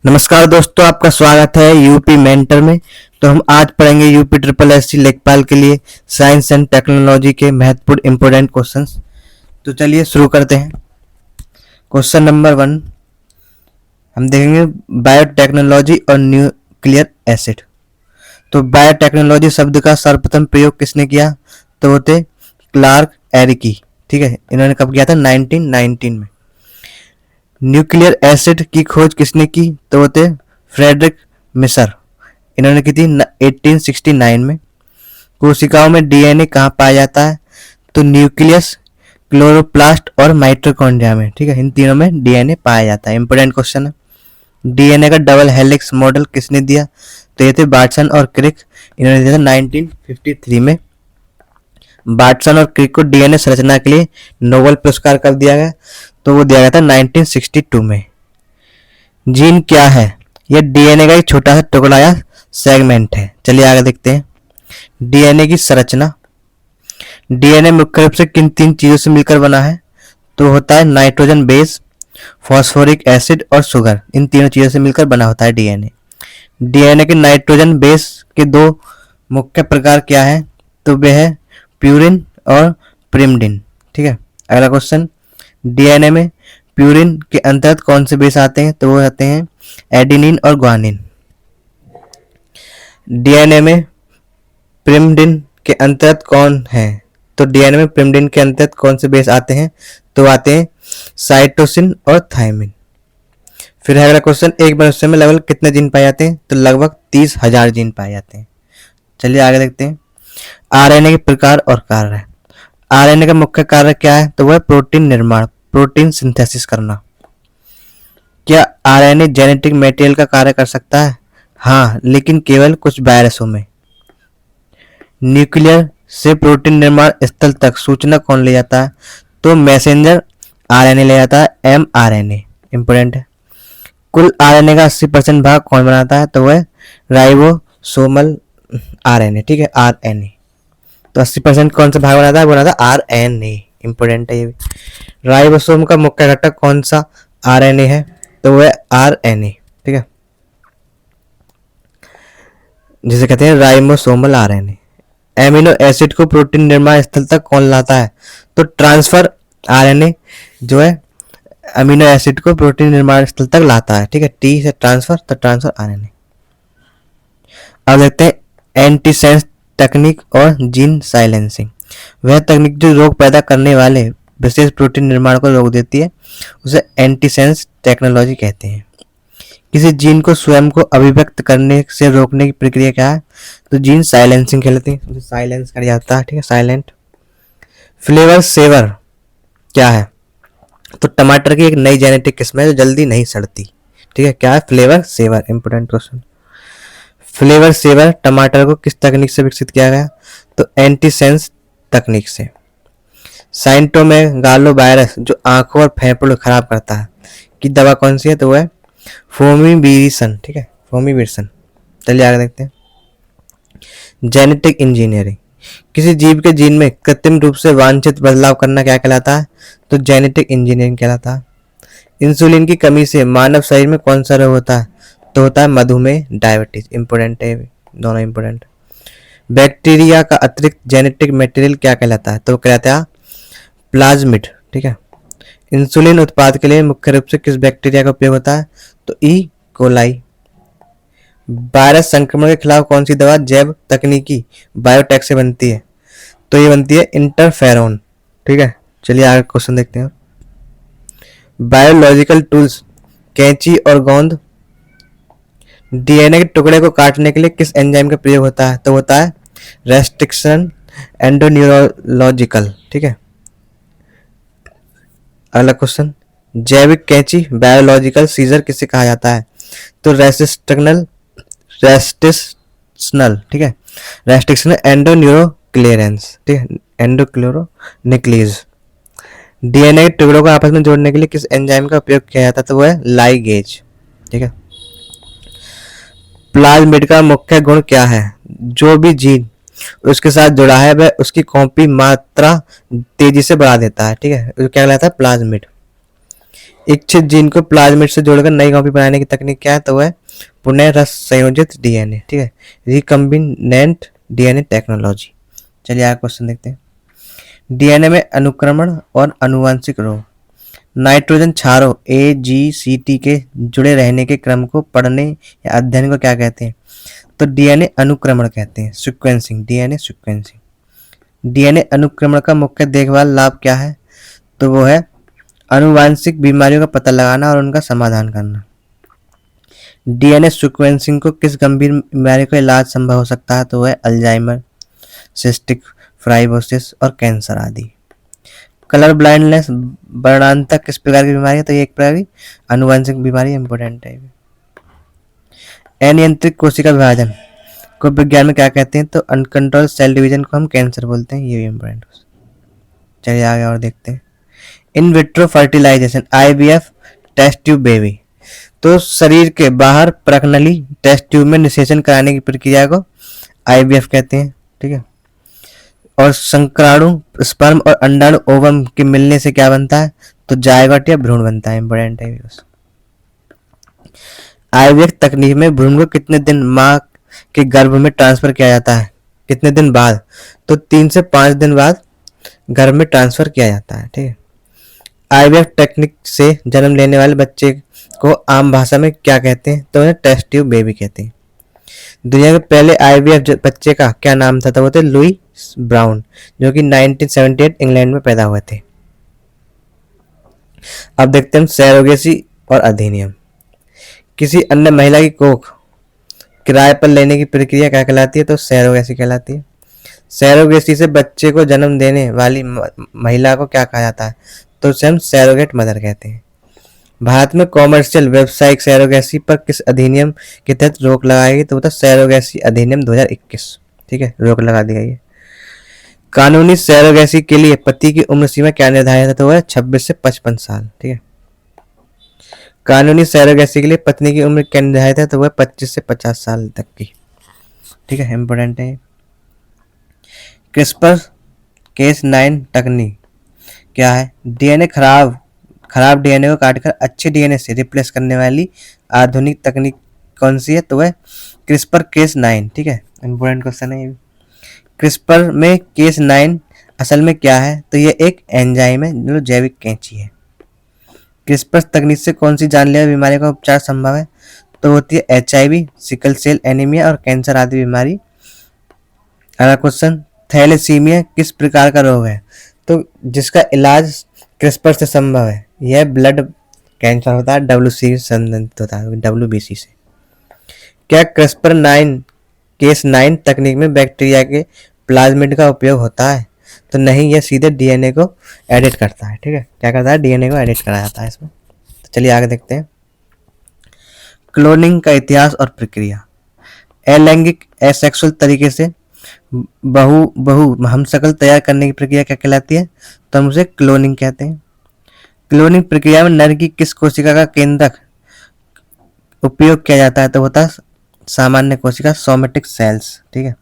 नमस्कार दोस्तों, आपका स्वागत है यूपी मेंटर में। तो हम आज पढ़ेंगे यूपी ट्रिपल एससी लेखपाल के लिए साइंस एंड टेक्नोलॉजी के महत्वपूर्ण इंपोर्टेंट क्वेश्चंस। तो चलिए शुरू करते हैं। क्वेश्चन नंबर 1 हम देखेंगे बायोटेक्नोलॉजी और न्यूक्लियर एसिड। तो बायोटेक्नोलॉजी शब्द का सर्वप्रथम प्रयोग किसने किया? तो वो थे क्लार्क एरिकी। ठीक है, इन्होंने कब किया था? 1919 में। न्यूक्लियर एसिड की खोज किसने की? तो वो थे फ्रेडरिक मिसर। इन्होंने की थी 1869 में। कोशिकाओं में डीएनए कहाँ पाया जाता है? तो न्यूक्लियस, क्लोरोप्लास्ट और माइटोकॉन्ड्रिया में। ठीक है, इन तीनों में डीएनए पाया जाता है। इंपोर्टेंट क्वेश्चन है। डीएनए का डबल हेलिक्स मॉडल किसने दिया? तो ये थे वाटसन और क्रिक। इन्होंने दिया था 1953 में। वाटसन और क्रिक को डीएनए संरचना के लिए नोबेल पुरस्कार कब दिया गया? तो वो दिया गया था 1962 में। जीन क्या है? यह डीएनए का एक छोटा सा टुकड़ा या सेगमेंट है। चलिए आगे देखते हैं। डीएनए की संरचना। डीएनए मुख्य रूप से किन तीन चीजों से मिलकर बना है? तो होता है नाइट्रोजन बेस, फॉस्फोरिक एसिड और शुगर। इन तीनों चीजों से मिलकर बना होता है डीएनए। डीएनए के नाइट्रोजन बेस के दो मुख्य प्रकार क्या है? तो वे है प्यूरिन और प्रिमडिन। ठीक है, अगला क्वेश्चन। डीएनए में प्यूरिन के अंतर्गत कौन से बेस आते हैं? तो वो आते हैं एडेनिन और ग्वानिन। डीएनए में प्रिमडिन के अंतर्गत कौन है? तो डीएनए में प्रिमडिन के अंतर्गत कौन से बेस आते हैं? तो आते हैं साइटोसिन और थायमिन। फिर अगला क्वेश्चन, एक मनुष्य में लगभग कितने जीन पाए जाते हैं? तो लगभग 30,000 जीन पाए जाते हैं। चलिए आगे देखते हैं। आरएनए के प्रकार और कार्य। आरएनए का मुख्य कार्य क्या है? तो वह प्रोटीन निर्माण, प्रोटीन सिंथेसिस करना। क्या आरएनए जेनेटिक मटेरियल का कार्य कर सकता है? हाँ, लेकिन केवल कुछ वायरसों में। न्यूक्लियर से प्रोटीन निर्माण स्थल तक सूचना कौन ले जाता है? तो मैसेंजर आरएनए ले जाता है, एमआरएनए। इंपोर्टेंट है। कुल आरएनए का 80% भाग कौन बनाता है? तो वह राइबोसोमल आरएनए। ठीक है, आरएनए। तो 80% कौन सा भाग बनाता है? बनाता है आरएनए। इंपोर्टेंट है ये भी। राइबोसोम का मुख्य घटक कौन सा आरएनए है? तो वह आरएनए। ठीक है, जिसे कहते हैं राइबोसोमल आरएनए। एमिनो एसिड को प्रोटीन निर्माण स्थल तक कौन लाता है? तो ट्रांसफर आरएनए जो है अमीनो एसिड को प्रोटीन निर्माण स्थल तक लाता है। ठीक है, टी से ट्रांसफर, तो ट्रांसफर आरएनए। अब देखते हैं एंटीसेंस तकनीक और जीन साइलेंसिंग। वह तकनीक जो रोग पैदा करने वाले विशेष प्रोटीन निर्माण को रोक देती है, उसे एंटीसेंस टेक्नोलॉजी कहते हैं। किसी जीन को स्वयं को अभिव्यक्त करने से रोकने की प्रक्रिया क्या है? तो जीन साइलेंसिंग कहलाती है, उसे साइलेंस कर जाता है। ठीक है, साइलेंट। फ्लेवर सेवर क्या है? तो टमाटर की एक नई जेनेटिक किस्म है जो जल्दी नहीं सड़ती। ठीक है, क्या है? Flavr Savr. Important question. Flavr Savr टमाटर को किस तकनीक से विकसित किया गया? तो एंटीसेंस तकनीक से। साइटोमेगालो वायरस जो आंखों और फेफड़ों खराब करता है की दवा कौन सी है? तो वह है फोमिविरिसन। ठीक है, फोमिविरिसन। चलिए आगे देखते हैं। Genetic engineering. किसी जीव के जीन में कृत्रिम रूप से वांछित बदलाव करना क्या कहलाता है? तो जेनेटिक इंजीनियरिंग कहलाता है। इंसुलिन की कमी से मानव शरीर में कौन सा रोग होता है? तो होता है मधुमेह, डायबिटीज। इंपोर्टेंट है, दोनों इंपोर्टेंट। बैक्टीरिया का अतिरिक्त जेनेटिक मटेरियल क्या कहलाता है? तो कहलाता है प्लाज्मिड। ठीक है। इंसुलिन उत्पाद के लिए मुख्य रूप से किस बैक्टीरिया का उपयोग होता है? तो ई कोलाई। वायरस संक्रमण के खिलाफ कौन सी दवा जैव तकनीकी बायोटेक से बनती है? तो ये बनती है इंटरफेरोन। ठीक है, चलिए आगे क्वेश्चन देखते हैं। बायोलॉजिकल टूल्स कैंची और गोंद। डीएनए के टुकड़े को काटने के लिए किस एंजाइम का प्रयोग होता है? तो होता है रेस्ट्रिक्शन एंडोन्यूरोलॉजिकल। ठीक है, अगला क्वेश्चन। जैविक कैंची बायोलॉजिकल सीजर किसे कहा जाता है? तो रेस्ट्रिक्शनल। ठीक है, रेस्ट्रिक्शनल एंडोन्यूरोक्लियरेंस। ठीक है, एंडोक्लोरोनिक्लीज। डीएनए के टुकड़ों को आपस में जोड़ने के लिए किस एंजाइम का उपयोग किया जाता है? तो वह है लाइगेज। ठीक है। प्लाज्मिड का मुख्य गुण क्या है? जो भी जीन उसके साथ जुड़ा है वह उसकी कॉपी मात्रा तेजी से बढ़ा देता है। ठीक है, क्या कहलाता है? प्लाज्मिड। इच्छित जीन को प्लाज्मिड से जोड़कर नई कॉपी बनाने की तकनीक क्या है? तो वह पुनः रस संयोजित डीएनए, ठीक है, रिकम्बिनेंट डीएनए टेक्नोलॉजी। चलिए आगे क्वेश्चन देखते हैं। डीएनए में अनुक्रमण और आनुवंशिक रोग। नाइट्रोजन क्षारों AGCT के जुड़े रहने के क्रम को पढ़ने या अध्ययन को क्या कहते हैं? तो डीएनए अनुक्रमण कहते हैं, सीक्वेंसिंग, डीएनए सीक्वेंसिंग। डीएनए अनुक्रमण का मुख्य देखभाल लाभ क्या है? तो वो है आनुवांशिक बीमारियों का पता लगाना और उनका समाधान करना। डीएनए सीक्वेंसिंग को किस गंभीर बीमारी का इलाज संभव हो सकता है? तो वह अल्जाइमर, सिस्टिक फाइब्रोसिस और कैंसर आदि। कलर ब्लाइंडनेस वर्णांतक किस प्रकार की बीमारी है? तो ये एक प्रकार की आनुवंशिक बीमारी इंपॉर्टेंट है। अनियंत्रित कोशिका विभाजन को विज्ञान में क्या कहते हैं? तो अनकंट्रोल सेल डिवीजन को हम कैंसर बोलते हैं। ये भी इंपॉर्टेंट। चलिए आगे और देखते हैं। In vitro fertilisation, IVF, test tube baby. तो शरीर के बाहर प्रकनली टेस्ट ट्यूब में निषेचन कराने की प्रक्रिया को IVF कहते हैं, ठीक है। और संक्राणु, स्पर्म और अंडाणु ओवम के मिलने से क्या बनता है? तो जायगोट या भ्रूण बनता है। इंपॉर्टेंट है। IVF तकनीक में भ्रूण को कितने दिन मां के गर्भ में ट्रांसफर किया जाता है? कितने दिन बाद? तो 3 से 5 दिन बाद गर्भ में ट्रांसफर किया जाता है, ठीक है। IVF टेक्निक से जन्म लेने वाले बच्चे को आम भाषा में क्या कहते हैं? तो उन्हें टेस्ट ट्यूब बेबी कहते हैं। दुनिया के पहले IVF बच्चे का क्या नाम था? तो वो थे लुई ब्राउन, जो कि 1978 इंग्लैंड में पैदा हुए थे। अब देखते हैं सैरोगेसी और अधिनियम। किसी अन्य महिला की कोख किराए पर लेने की प्रक्रिया क्या कहलाती है? तो सैरोगेसी कहलाती है। सैरोगेसी से बच्चे को जन्म देने वाली महिला को क्या कहा जाता है? तो उसे हम सैरोगेट मदर कहते हैं। भारत में कॉमर्शियल व्यावसायिक सैरोगेसी पर किस अधिनियम के तहत रोक लगाई गई? तो सैरोगेसी अधिनियम 2021, ठीक है, रोक लगा दी गई है। कानूनी सैरोगेसी के लिए पति की उम्र सीमा क्या निर्धारित है? तो वह 26 से 55 साल, ठीक है। कानूनी सैरोगेसी के लिए पत्नी की उम्र क्या निर्धारित है? तो वह 25 से 50 साल तक की, ठीक है, इंपॉर्टेंट है। क्रिस्पर Cas9 तकनीक क्या है? डीएनए खराब डीएनए को काटकर अच्छे डीएनए से रिप्लेस करने वाली आधुनिक तकनीक कौन सी है? तो वह क्रिस्पर Cas9, ठीक है, इंपॉर्टेंट क्वेश्चन है ये। क्रिस्पर में Cas9 असल में क्या है? तो ये एक एंजाइम है जो जैविक कैंची है। क्रिस्पर तकनीक से कौन सी जानलेवा बीमारी का उपचार संभव है? तो होती है HIV, सिकल सेल एनीमिया और कैंसर आदि बीमारी। अगला क्वेश्चन, थैलेसीमिया किस प्रकार का रोग है? तो जिसका इलाज क्रिस्पर से संभव है। यह ब्लड कैंसर होता है, WC से संबंधित होता है, WBC से। क्या क्रिस्पर Cas9 तकनीक में बैक्टीरिया के प्लाज्मिड का उपयोग होता है? तो नहीं, यह सीधे डीएनए को एडिट करता है, ठीक है। क्या करता है? डीएनए को एडिट करा जाता है इसमें। तो चलिए आगे देखते हैं। क्लोनिंग का इतिहास और प्रक्रिया। अलैंगिक एसेक्सुअल तरीके से बहु हमशक्ल तैयार करने की प्रक्रिया क्या कहलाती है? तो हम उसे क्लोनिंग कहते हैं। क्लोनिंग प्रक्रिया में नर की किस कोशिका का केंद्रक उपयोग किया जाता है? तो होता है सामान्य कोशिका, सोमेटिक सेल्स, ठीक है।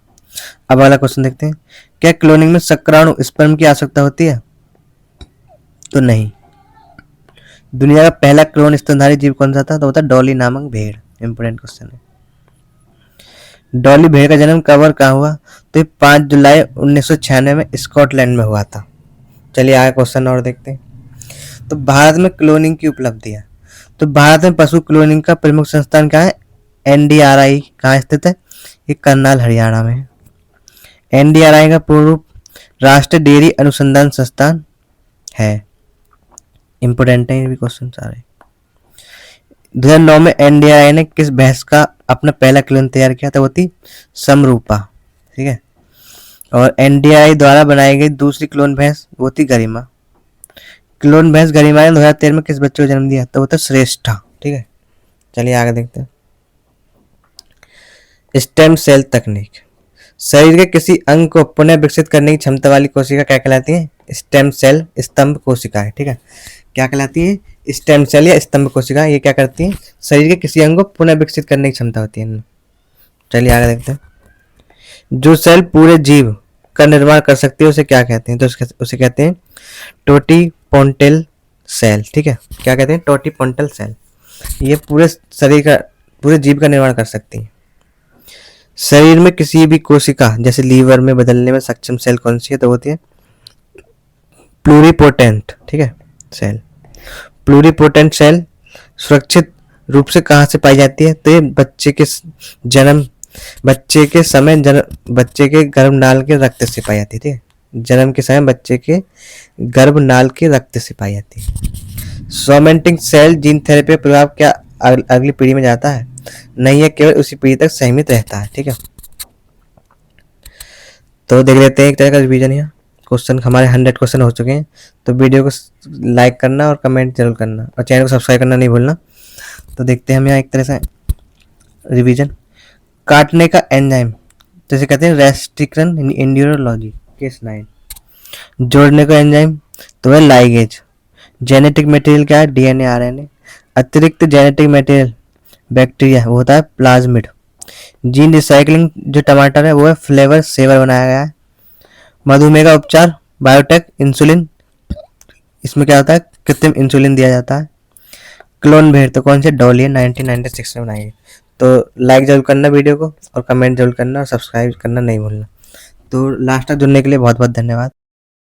अब अगला क्वेश्चन देखते हैं। क्या क्लोनिंग में शुक्राणु स्पर्म की आवश्यकता होती है? तो नहीं। दुनिया का पहला क्लोन स्तनधारी जीव कौन सा था? तो होता है डॉली नामक भेड़। इंपोर्टेंट क्वेश्चन है। डॉली भेड़ का जन्म कब और कहाँ हुआ? तो ये 5 जुलाई 1996 में स्कॉटलैंड में हुआ था। चलिए आगे क्वेश्चन और देखते हैं। तो भारत में क्लोनिंग की उपलब्धियां। तो भारत में पशु क्लोनिंग का प्रमुख संस्थान क्या है? NDRI कहाँ स्थित है? ये करनाल हरियाणा में है। NDRI का पूर्ण रूप राष्ट्रीय डेयरी अनुसंधान संस्थान है। इंपोर्टेंट है ये भी क्वेश्चन सारे। 2009 में NDRI ने किस भैंस का अपना पहला क्लोन तैयार किया था? वो थी समरूपा, ठीक है। और NDRI द्वारा बनाई गई दूसरी क्लोन भैंस वो थी गरिमा। क्लोन भैंस गरिमा ने 2013 में किस बच्चे को जन्म दिया? तो वो था श्रेष्ठा, ठीक है। चलिए आगे देखते हैं। स्टेम सेल तकनीक। शरीर के किसी अंग को पुनः विकसित करने की क्षमता वाली कोशिका क्या कहलाती है? स्टेम सेल स्तंभ कोशिका है, ठीक है। क्या कहलाती है? स्टेम सेल या स्तंभ कोशिका। ये क्या करती है? शरीर के किसी अंग को पुनः विकसित करने की क्षमता होती है। चलिए आगे देखते हैं। जो सेल पूरे जीव का निर्माण कर सकती है उसे क्या कहते हैं? तो उसे कहते हैं टोटीपोन्टेल सेल, ठीक है, क्या कहते हैं, टोटिपोंटल सेल। ये पूरे शरीर का, पूरे जीव का निर्माण कर सकती है। शरीर में किसी भी कोशिका जैसे लीवर में बदलने में सक्षम सेल कौन सी है, तो होती है प्लूरिपोटेंट, ठीक है, सेल। प्लूरिपोटेंट सेल सुरक्षित रूप से कहाँ से पाई जाती है, तो ये जन्म बच्चे के समय बच्चे के गर्भनाल के रक्त से पाई जाती है, ठीक है, जन्म के समय बच्चे के गर्भनाल के रक्त से पाई जाती है। सोमेटिक सेल जीन थेरेपी का प्रभाव क्या अगली पीढ़ी में जाता है, नहीं है, केवल उसी पीढ़ी तक सीमित रहता है, ठीक है। तो देख लेते हैं एक तरह का रिवीजन। यहाँ क्वेश्चन हमारे 100 क्वेश्चन हो चुके हैं, तो वीडियो को लाइक करना और कमेंट जरूर करना और चैनल को सब्सक्राइब करना नहीं भूलना। तो देखते हैं हम यहाँ एक तरह से रिवीजन। काटने का एंजाइम जैसे कहते हैं रेस्ट्रिक्शन इन एंड्यूरोलॉजी, केस 9। जोड़ने का एंजाइम तो है लाइगेज। जेनेटिक मटेरियल क्या है, डीएनए आरएनए। अतिरिक्त जेनेटिक मटेरियल बैक्टीरिया, वो होता है प्लाज्मिड। जीन रिसाइकलिंग जो टमाटर है वो है फ्लेवर सेवर बनाया गया है। मधुमेह का उपचार बायोटेक इंसुलिन, इसमें क्या होता है, कृत्रिम इंसुलिन दिया जाता है। क्लोन भेड़ तो कौन सी, डॉली है, 1996 में बनाई है। तो लाइक जरूर करना वीडियो को और कमेंट जरूर करना और सब्सक्राइब करना नहीं भूलना। तो लास्ट तक जुड़ने के लिए बहुत बहुत धन्यवाद।